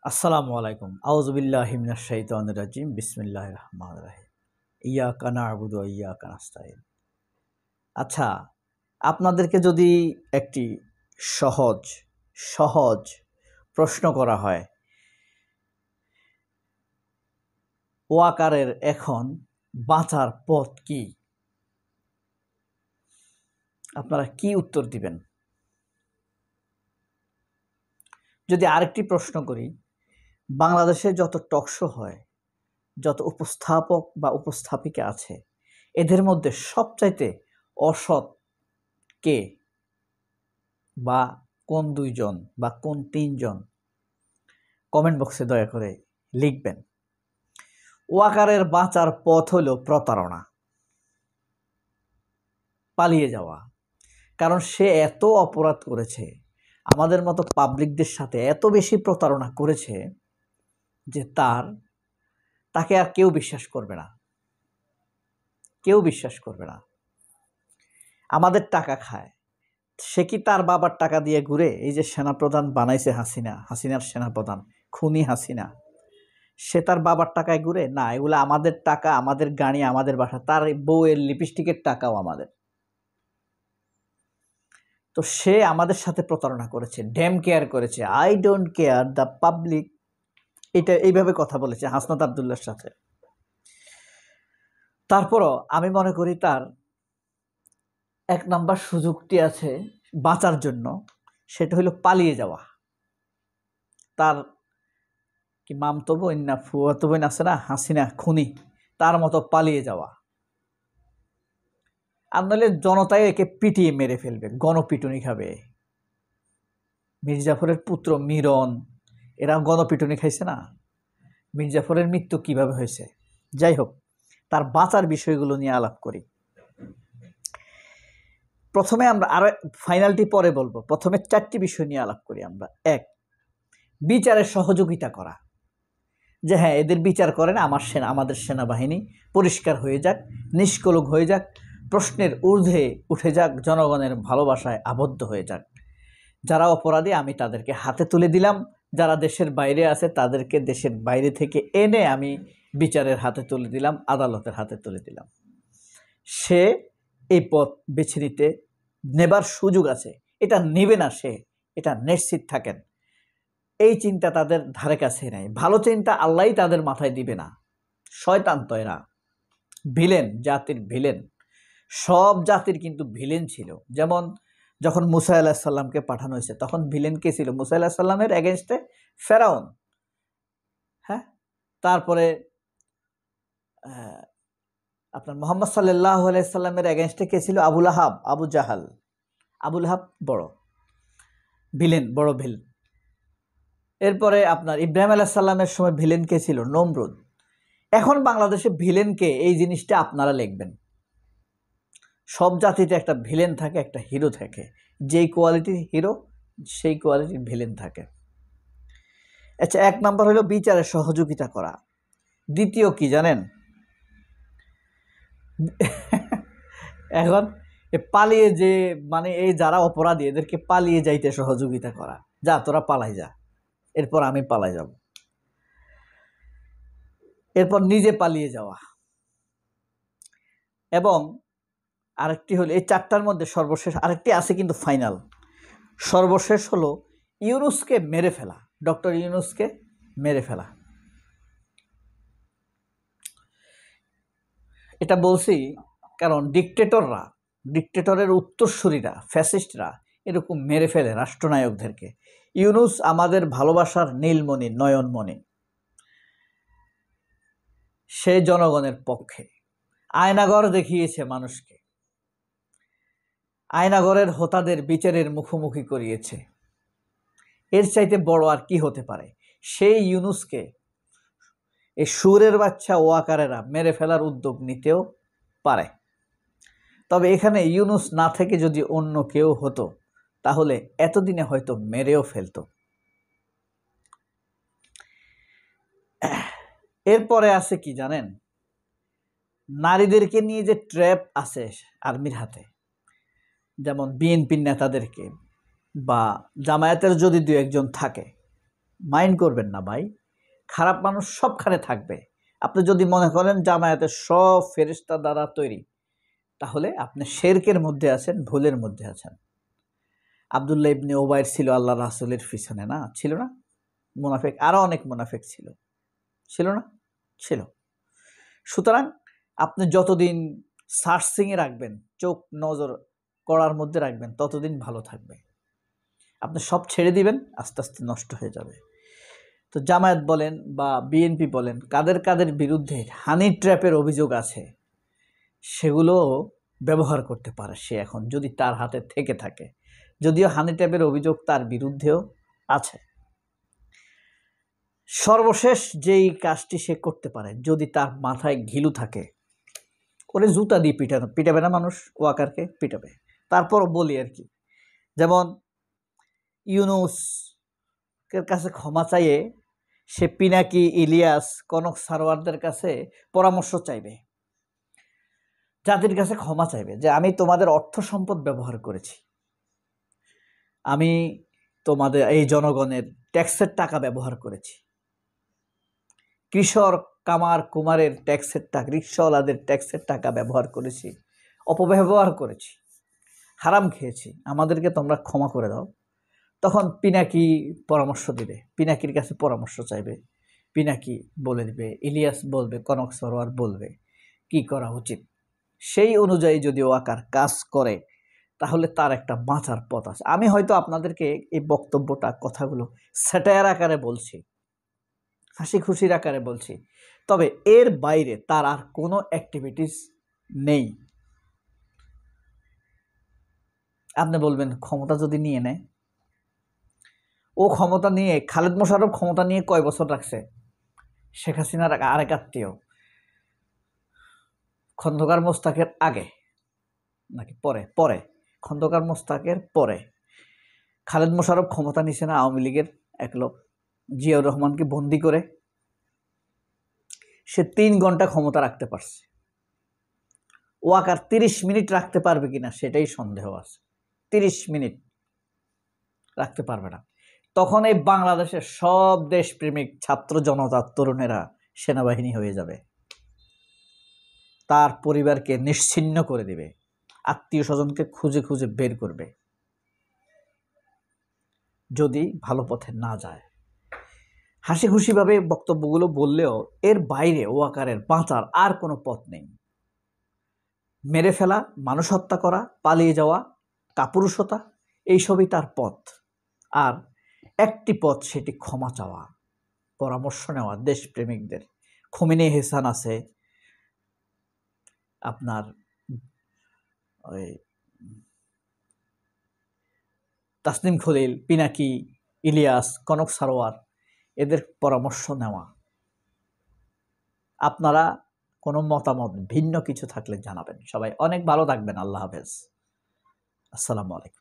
আসসালামু আলাইকুম। আউযু বিল্লাহি মিনাশ শাইতানির রাজিম। বিসমিল্লাহির রহমানির রহিম। ইয়াকা না'বুদু ওয়া ইয়াকা নাস্তাইন। আচ্ছা, আপনাদেরকে যদি একটি সহজ সহজ প্রশ্ন করা হয়, ওয়াকারের এখন বাঁচার পথ কি? আপনারা কি উত্তর দিবেন? যদি আরেকটি প্রশ্ন করি, বাংলাদেশে যত টকশো হয়, যত উপস্থাপক বা উপস্থাপিকা আছে, এদের মধ্যে সবচাইতে অসৎ কে? বা কোন ২ জন বা কোন ৩ জন? কমেন্ট বক্সে দয়া করে লিখবেন। ওয়াকারের বাঁচার পথ হলো প্রতারণা, পালিয়ে যাওয়া। কারণ সে এত অপরাধ করেছে, আমাদের মতো পাবলিকদের সাথে এত বেশি প্রতারণা করেছে যে তাকে আর কেউ বিশ্বাস করবে না। কেউ বিশ্বাস করবে না। আমাদের টাকা খায়। সে কি তার বাবার টাকা দিয়ে ঘুরে? এই যে সেনাপ্রধান বানাইছে হাসিনার সেনাপ্রধান, খুনি হাসিনা, সে তার বাবার টাকায় ঘুরে? না, এগুলো আমাদের টাকা, আমাদের গাড়ি, আমাদের বাসা, তার বউয়ের লিপস্টিকের টাকাও আমাদের। তো সে আমাদের সাথে প্রতারণা করেছে, ড্যাম কেয়ার করেছে, I don't care the public, এটা এইভাবে কথা বলেছে হাসনাত আবদুল্লাহর সাথে। তারপরও আমি মনে করি তার ১ নাম্বার সুযোগটি আছে বাঁচার জন্য, সেটা হলো পালিয়ে যাওয়া। তার কি মামতো বোন না ফুফাতো বোন আছে না, হাসিনা খুনি, তার মতো পালিয়ে যাওয়া। আর নইলে জনতাই একে পিটিয়ে মেরে ফেলবে, গণপিটুনি খাবে। মির্জাফরের পুত্র মিরন, এরা গণপিটুনি খাইছে না? মির্জাফরের মৃত্যু কিভাবে হয়েছে? যাই হোক, তার বাঁচার বিষয়গুলো নিয়ে আলাপ করি। প্রথমে আমরা আর ফাইনালটি পরে বলবো, প্রথমে 4টি বিষয় নিয়ে আলাপ করি আমরা। 1, বিচারের সহযোগিতা করা, যে হ্যাঁ, এদের বিচার করেন, আমাদের সেনাবাহিনী পরিষ্কার হয়ে যাক, নিষ্কলুক হয়ে যাক, প্রশ্নের ঊর্ধ্বে উঠে যাক, জনগণের ভালোবাসায় আবদ্ধ হয়ে যাক। যারা অপরাধী আমি তাদেরকে হাতে তুলে দিলাম, যারা দেশের বাইরে আছে তাদেরকে দেশের বাইরে থেকে এনে আমি বিচারের হাতে তুলে দিলাম, আদালতের হাতে তুলে দিলাম। সে এই পথ বেছে নেবার সুযোগ আছে, এটা নেবে না সে, এটা নিশ্চিত থাকেন। এই চিন্তা তাদের ধারে কাছে নাই। ভালো চিন্তা আল্লাহই তাদের মাথায় দিবে না। শয়তান তো এরা, ভিলেন, জাতির ভিলেন। সব জাতির কিন্তু ভিলেন ছিল। যেমন যখন মুসা আলাইহিস সালামকে পাঠানো হয়েছে, তখন ভিলেন কে ছিল? মুসা আলাইহিস সালামের এগেইনস্টে ফেরাউন। হ্যাঁ, তারপরে আপনার মুহাম্মদ সাল্লাল্লাহু আলাইহি সাল্লামের এগেইনস্টে কে ছিল? আবু লাহাব, আবু জাহাল। আবু লাহাব বড় ভিলেন, বড় ভিলেন। এরপরে আপনার ইব্রাহিম আলাইহিস সালামের সময় ভিলেন কে ছিল? নমরুদ। এখন বাংলাদেশে ভিলেন কে? এই জিনিসটা আপনারা লিখবেন। সব জাতিতে একটা ভিলেন থাকে, একটা হিরো থাকে। যেই কোয়ালিটির হিরো সেই কোয়ালিটির ভিলেন থাকে। আচ্ছা, 1 নাম্বার হলো বিচারে সহযোগিতা করা। দ্বিতীয় কি জানেন? এখন পালিয়ে যে মানে এই যারা অপরাধী এদেরকে পালিয়ে যাইতে সহযোগিতা করা। যা তোরা পালাই যা, এরপর আমি পালাই যাব। এরপর নিজে পালিয়ে যাওয়া। এবং আরেকটি হলো, এই 4টার মধ্যে সর্বশেষ আরেকটি আছে কিন্তু ফাইনাল। সর্বশেষ হলো ইউনূসকে মেরে ফেলা, ডক্টর ইউনূসকে মেরে ফেলা। এটা বলছি কারণ ডিকটেটরের উত্তরসূরিরা, ফ্যাসিস্টরা এরকম মেরে ফেলে রাষ্ট্রনায়কদেরকে। ইউনূস আমাদের ভালোবাসার নীলমণি, নয়নমণি। সে জনগণের পক্ষে আয়নাঘর দেখিয়েছে মানুষকে, আয়নাঘরের হোতাদের বিচারের মুখোমুখি করিয়েছে। এর চাইতে বড় আর কি হতে পারে? সেই ইউনূসকে এই সুরের বাচ্চা ওয়াকারেরা মেরে ফেলার উদ্যোগ নিতেও পারে। তবে এখানে ইউনূস না থেকে যদি অন্য কেউ হতো, তাহলে এতদিনে হয়তো মেরেও ফেলতো। এরপরে আছে কি জানেন? নারীদেরকে নিয়ে যে ট্র্যাপ আছে আর্মির হাতে, যেমন বিএনপির নেতাদেরকে বা জামায়াতের যদি 2-1 জন থাকে, মাইন্ড করবেন না ভাই, খারাপ মানুষ সবখানে থাকবে। আপনি যদি মনে করেন জামায়াতের সব ফেরেশতা দ্বারা তৈরি, তাহলে আপনি শিরকের মধ্যে আছেন, ভুলের মধ্যে আছেন। আব্দুল্লাহ ইবনে উবাইর ছিল আল্লাহ রাসূলের পিছনে, না ছিল না? মুনাফিক, আরো অনেক মুনাফিক ছিল, ছিল না? ছিল। সুতরাং আপনি যতদিন সার্চিংয়ে রাখবেন, চোখ নজর করার মধ্যে রাখবেন, ততদিন ভালো থাকবে। আপনি সব ছেড়ে দিবেন, আস্তে আস্তে নষ্ট হয়ে যাবে। তো জামায়াত বলেন বা বিএনপি বলেন, কাদের কাদের বিরুদ্ধে হানি ট্র্যাপের অভিযোগ আছে, সেগুলো ব্যবহার করতে পারে সে এখন, যদি তার হাতে থেকে থাকে। যদিও হানি ট্র্যাপের অভিযোগ তার বিরুদ্ধেও আছে। সর্বশেষ যেই কাজটি সে করতে পারে, যদি তার মাথায় ঘিলু থাকে, ওরে জুতা দিয়ে পিটাবে না মানুষ, ওয়াকারকে পিটাবে। তারপর বলি আর কি, যেমন ইউনূসের কাছে ক্ষমা চাইয়ে সে পিনাকি, ইলিয়াস, কনক সারোয়ারদের কাছে পরামর্শ চাইবে, যাদের কাছে ক্ষমা চাইবে যে আমি তোমাদের অর্থ সম্পদ ব্যবহার করেছি, আমি তোমাদের এই জনগণের ট্যাক্সের টাকা ব্যবহার করেছি, কৃষক কামার কুমারের ট্যাক্সের টাকা, রিক্সাওয়ালাদের ট্যাক্সের টাকা ব্যবহার করেছি, অপব্যবহার করেছি, হারাম খেয়েছি, আমাদেরকে তোমরা ক্ষমা করে দাও। তখন পিনাকি পরামর্শ দিবে, পিনাকির কাছে পরামর্শ চাইবে, পিনাকি বলে দিবে, ইলিয়াস বলবে, কনক সরোয়ার বলবে কি করা উচিত। সেই অনুযায়ী যদি ওয়াকার কাজ করে, তাহলে তার একটা বাঁচার পথ আছে। আমি হয়তো আপনাদেরকে এই বক্তব্যটা, কথাগুলো স্যাটায়ার আকারে বলছি, হাসি খুশির আকারে বলছি, তবে এর বাইরে তার আর কোনো অ্যাক্টিভিটিস নেই। আপনি বলবেন ক্ষমতা যদি নিয়ে নেয়, ও ক্ষমতা নিয়ে, খালেদ মোশাররফ ক্ষমতা নিয়ে কয় বছর রাখছে? শেখ হাসিনার আরেক আত্মীয় খন্দকার মোস্তাকের আগে নাকি পরে? পরে, খন্দকার মোস্তাকের পরে খালেদ মোশাররফ ক্ষমতা নিছে না আওয়ামী লীগের এক লোক, জিয়াউর রহমানকে বন্দি করে। সে 3 ঘন্টা ক্ষমতা রাখতে পারছে। ওয়াকার 30 মিনিট রাখতে পারবে কিনা সেটাই সন্দেহ আছে। 30 মিনিট রাখতে পারবে না। তখন এই বাংলাদেশের সব দেশপ্রেমিক ছাত্র জনতা, তরুণেরা সেনাবাহিনী হয়ে যাবে, তার পরিবারকে নিশ্চিহ্ন করে দিবে, আত্মীয় স্বজনকে খুঁজে খুঁজে বের করবে, যদি ভালো পথে না যায়। হাসি খুশিভাবে বক্তব্যগুলো বললেও এর বাইরে ওয়াকারের বাঁচার আর কোনো পথ নেই। মেরে ফেলা, মানুষ হত্যা করা, পালিয়ে যাওয়া, কাপুরুষতা, এইসবই তার পথ। আর একটি পথ, সেটি ক্ষমা চাওয়া, পরামর্শ নেওয়া দেশপ্রেমিকদের। খোমেনি হেসান আছে, আপনার ওই তাসনিম খলিল, পিনাকি, ইলিয়াস, কনক সারোয়ার, এদের পরামর্শ নেওয়া। আপনারা কোনো মতামত ভিন্ন কিছু থাকলে জানাবেন। সবাই অনেক ভালো থাকবেন। আল্লাহ হাফেজ। আসসালামু আলাইকুম।